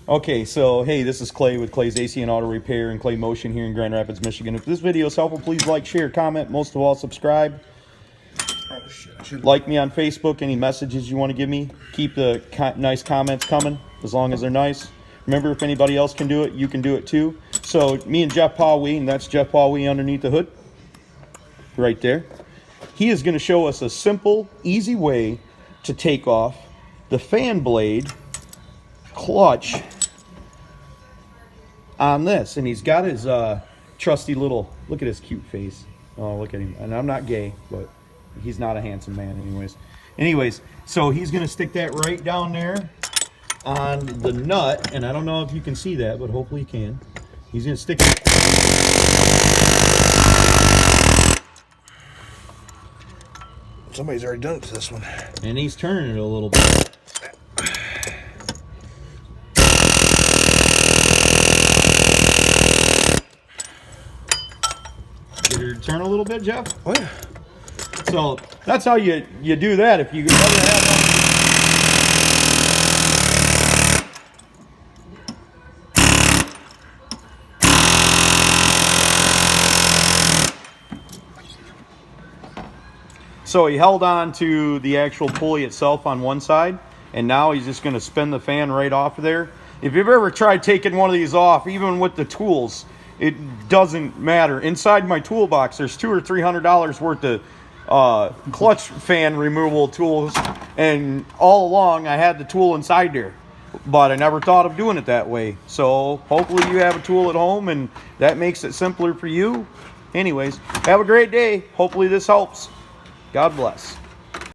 Okay, so hey, this is Clay with Clay's AC and Auto Repair and Clay Motion here in Grand Rapids, Michigan. If this video is helpful, please like, share, comment, most of all, subscribe. Oh shit! Like me on Facebook. Any messages you want to give me, keep the nice comments coming, as long as they're nice. Remember, if anybody else can do it, you can do it too. So me and Jeff Pawee, and that's Jeff Pawee underneath the hood, right there. He is going to show us a simple, easy way to take off the fan blade clutch on this. And he's got his trusty little, look at his cute face. Oh, look at him. And I'm not gay, but he's not a handsome man anyways. So he's going to stick that right down there on the nut, and I don't know if you can see that, but hopefully you can. He's going to stick it. Somebody's already done it to this one. And he's turning it a little bit. Get her to turn a little bit, Jeff? Oh yeah. So that's how you do that. If you ever have one. So he held on to the actual pulley itself on one side, and now he's just going to spin the fan right off of there. If you've ever tried taking one of these off, even with the tools, it doesn't matter. Inside my toolbox, there's $200 or $300 worth of clutch fan removal tools, and all along I had the tool inside there, but I never thought of doing it that way. So hopefully you have a tool at home, and that makes it simpler for you. Anyways, have a great day. Hopefully this helps. God bless.